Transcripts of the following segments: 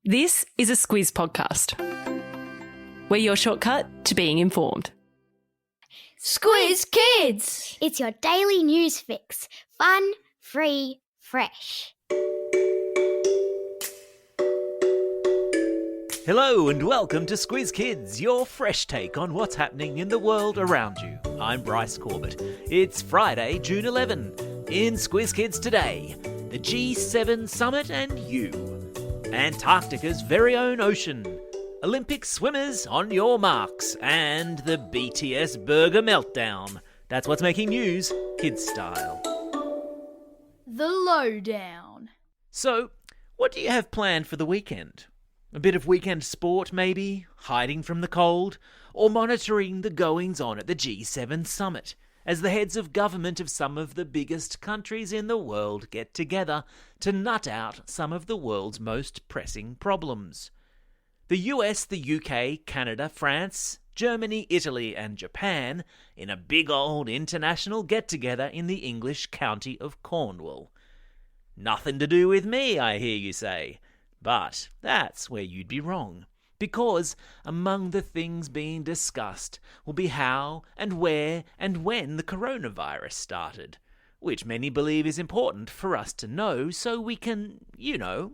This is a Squiz podcast. We're your shortcut to being informed. Squiz Kids! It's your daily news fix. Fun, free, fresh. Hello and welcome to Squiz Kids, your fresh take on what's happening in the world around you. I'm Bryce Corbett. It's Friday, June 11. In Squiz Kids today, the G7 summit and you. Antarctica's very own ocean. Olympic swimmers on your marks. And the BTS burger meltdown. That's what's making news, kids style. The lowdown. So, what do you have planned for the weekend? A bit of weekend sport, maybe? Hiding from the cold? Or monitoring the goings-on at the G7 summit, as the heads of government of some of the biggest countries in the world get together to nut out some of the world's most pressing problems. The US, the UK, Canada, France, Germany, Italy and Japan in a big old international get-together in the English county of Cornwall. Nothing to do with me, I hear you say. But that's where you'd be wrong, because among the things being discussed will be how and where and when the coronavirus started, which many believe is important for us to know so we can,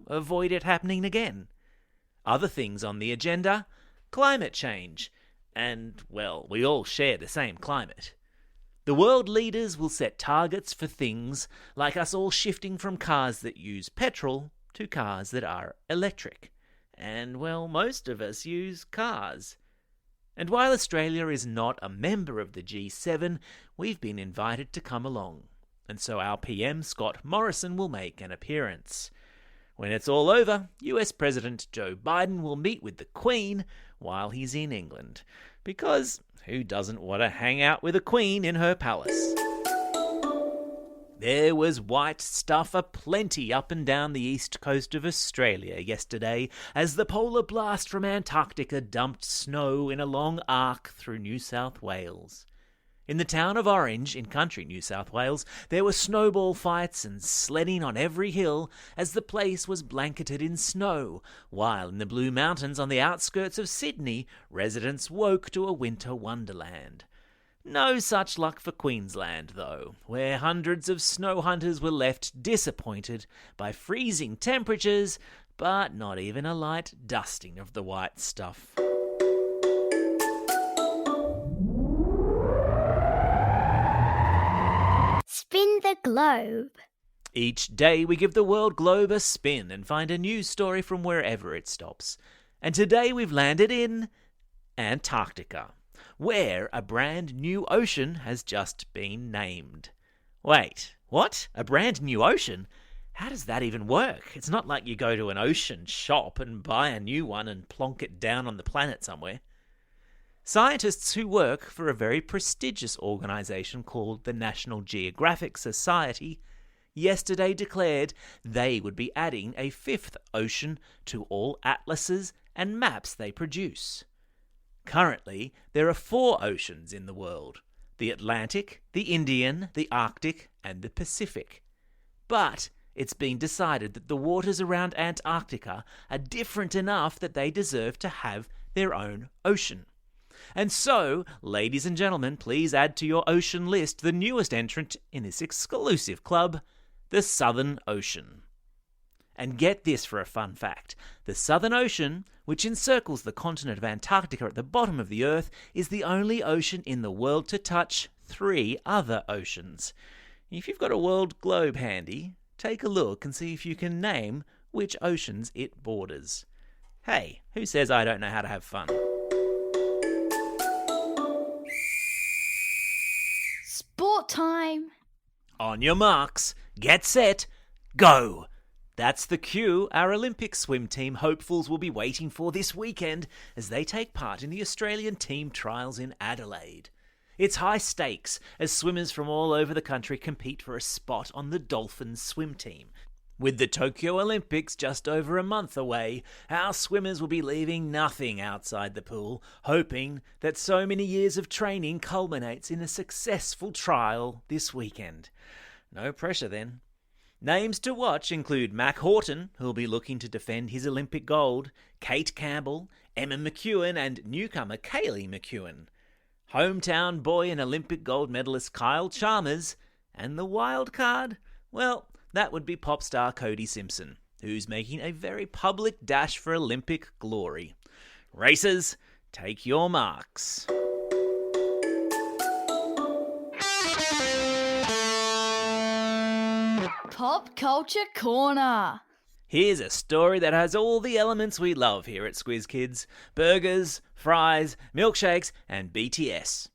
avoid it happening again. Other things on the agenda: climate change, and, well, we all share the same climate. The world leaders will set targets for things like us all shifting from cars that use petrol to cars that are electric. And, well, most of us use cars. And while Australia is not a member of the G7, we've been invited to come along. And so our PM, Scott Morrison, will make an appearance. When it's all over, US President Joe Biden will meet with the Queen while he's in England. Because who doesn't want to hang out with a Queen in her palace? There was white stuff aplenty up and down the east coast of Australia yesterday as the polar blast from Antarctica dumped snow in a long arc through New South Wales. In the town of Orange, in country New South Wales, there were snowball fights and sledding on every hill as the place was blanketed in snow, while in the Blue Mountains on the outskirts of Sydney, residents woke to a winter wonderland. No such luck for Queensland, though, where hundreds of snow hunters were left disappointed by freezing temperatures, but not even a light dusting of the white stuff. Spin the globe. Each day we give the world globe a spin and find a news story from wherever it stops. And today we've landed in Antarctica, where a brand new ocean has just been named. Wait, what? A brand new ocean? How does that even work? It's not like you go to an ocean shop and buy a new one and plonk it down on the planet somewhere. Scientists who work for a very prestigious organisation called the National Geographic Society yesterday declared they would be adding a fifth ocean to all atlases and maps they produce. Currently, there are 4 oceans in the world: the Atlantic, the Indian, the Arctic, and the Pacific. But it's been decided that the waters around Antarctica are different enough that they deserve to have their own ocean. And so, ladies and gentlemen, please add to your ocean list the newest entrant in this exclusive club, the Southern Ocean. And get this for a fun fact. The Southern Ocean, which encircles the continent of Antarctica at the bottom of the Earth, is the only ocean in the world to touch 3 other oceans. If you've got a world globe handy, take a look and see if you can name which oceans it borders. Hey, who says I don't know how to have fun? Sport time. On your marks, get set, go! That's the cue our Olympic swim team hopefuls will be waiting for this weekend as they take part in the Australian team trials in Adelaide. It's high stakes as swimmers from all over the country compete for a spot on the Dolphins swim team. With the Tokyo Olympics just over a month away, our swimmers will be leaving nothing outside the pool, hoping that so many years of training culminates in a successful trial this weekend. No pressure then. Names to watch include Mac Horton, who'll be looking to defend his Olympic gold, Kate Campbell, Emma McEwen and newcomer Kaylee McEwen, hometown boy and Olympic gold medalist Kyle Chalmers, and the wild card? Well, that would be pop star Cody Simpson, who's making a very public dash for Olympic glory. Racers, take your marks. Pop Culture Corner. Here's a story that has all the elements we love here at Squiz Kids: burgers, fries, milkshakes, and BTS.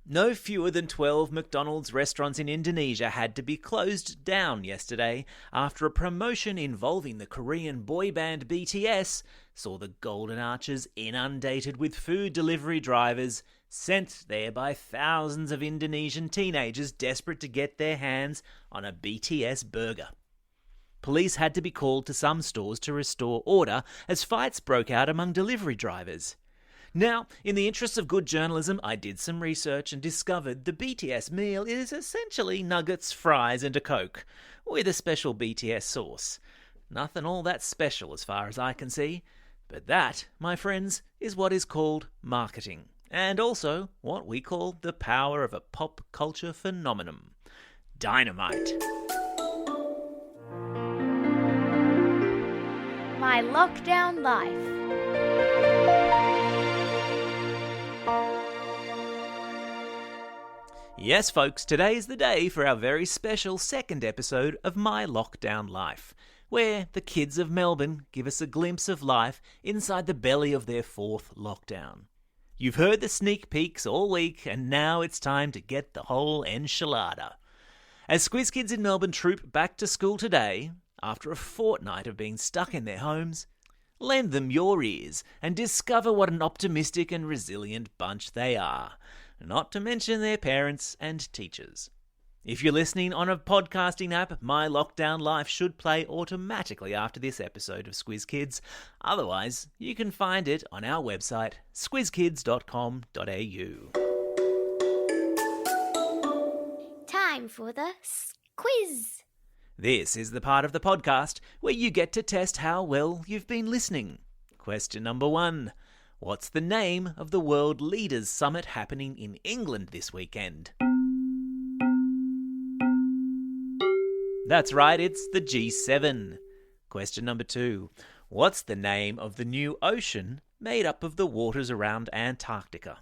No fewer than 12 McDonald's restaurants in Indonesia had to be closed down yesterday after a promotion involving the Korean boy band BTS saw the Golden Arches inundated with food delivery drivers sent there by thousands of Indonesian teenagers desperate to get their hands on a BTS burger. Police had to be called to some stores to restore order as fights broke out among delivery drivers. Now, in the interests of good journalism, I did some research and discovered the BTS meal is essentially nuggets, fries and a Coke, with a special BTS sauce. Nothing all that special as far as I can see, but that, my friends, is what is called marketing, and also what we call the power of a pop culture phenomenon. Dynamite. My lockdown life. Yes, folks, today's the day for our very special second episode of My Lockdown Life, where the kids of Melbourne give us a glimpse of life inside the belly of their fourth lockdown. You've heard the sneak peeks all week, and now it's time to get the whole enchilada. As Squiz Kids in Melbourne troop back to school today, after a fortnight of being stuck in their homes, lend them your ears and discover what an optimistic and resilient bunch they are, not to mention their parents and teachers. If you're listening on a podcasting app, My Lockdown Life should play automatically after this episode of Squiz Kids. Otherwise, you can find it on our website, squizkids.com.au. Time for the quiz. This is the part of the podcast where you get to test how well you've been listening. Question number 1. What's the name of the World Leaders Summit happening in England this weekend? That's right, it's the G7. Question number 2. What's the name of the new ocean made up of the waters around Antarctica?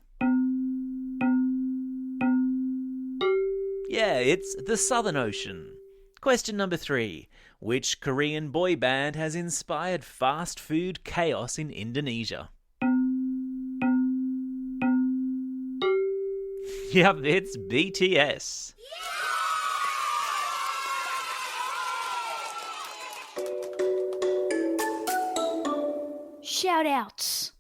Yeah, it's the Southern Ocean. Question number 3. Which Korean boy band has inspired fast food chaos in Indonesia? Yep, it's BTS. Shout-outs.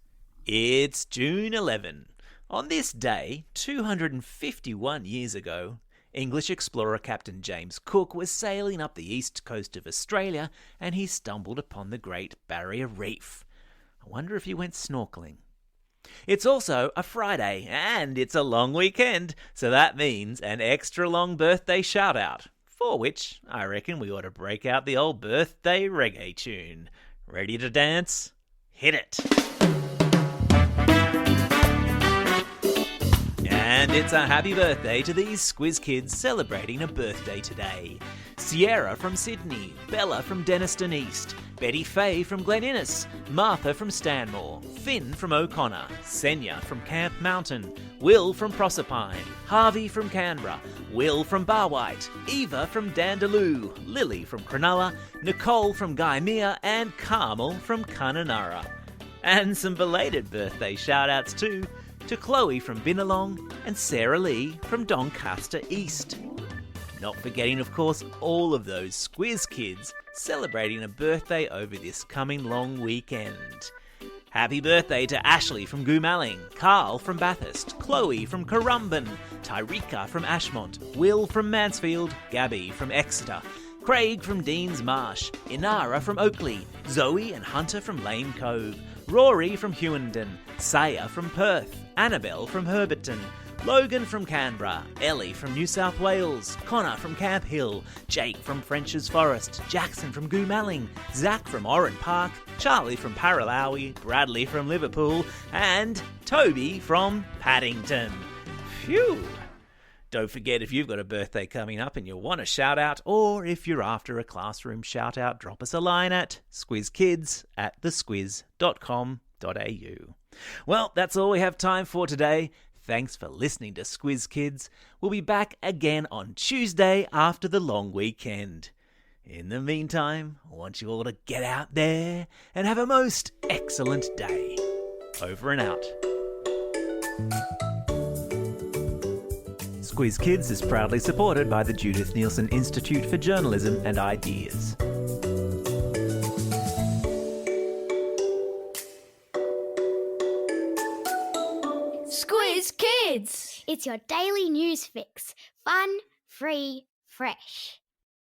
It's June 11. On this day, 251 years ago, English explorer Captain James Cook was sailing up the east coast of Australia and he stumbled upon the Great Barrier Reef. I wonder if he went snorkeling. It's also a Friday and it's a long weekend, so that means an extra long birthday shout-out, for which I reckon we ought to break out the old birthday reggae tune. Ready to dance? Hit it! And it's a happy birthday to these Squiz Kids celebrating a birthday today. Sierra from Sydney, Bella from Denniston East, Betty Fay from Glen Innes, Martha from Stanmore, Finn from O'Connor, Senya from Camp Mountain, Will from Proserpine, Harvey from Canberra, Will from Barwhite, Eva from Dandaloo, Lily from Cronulla, Nicole from Gaimea, and Carmel from Kununurra. And some belated birthday shout-outs too, to Chloe from Binalong and Sarah Lee from Doncaster East. Not forgetting, of course, all of those Squiz Kids celebrating a birthday over this coming long weekend. Happy birthday to Ashley from Goomalling, Carl from Bathurst, Chloe from Currumbin, Tyreka from Ashmont, Will from Mansfield, Gabby from Exeter, Craig from Deans Marsh, Inara from Oakley, Zoe and Hunter from Lane Cove, Rory from Hewenden, Saya from Perth, Annabelle from Herberton, Logan from Canberra, Ellie from New South Wales, Connor from Camp Hill, Jake from French's Forest, Jackson from Goomalling, Zach from Oran Park, Charlie from Paralawi, Bradley from Liverpool, and Toby from Paddington. Phew! Don't forget, if you've got a birthday coming up and you want a shout out, or if you're after a classroom shout out, drop us a line at squizkids@thesquiz.com.au. Well, that's all we have time for today. Thanks for listening to Squiz Kids. We'll be back again on Tuesday after the long weekend. In the meantime, I want you all to get out there and have a most excellent day. Over and out. Squiz Kids is proudly supported by the Judith Neilson Institute for Journalism and Ideas. Squiz Kids! It's your daily news fix. Fun, free, fresh.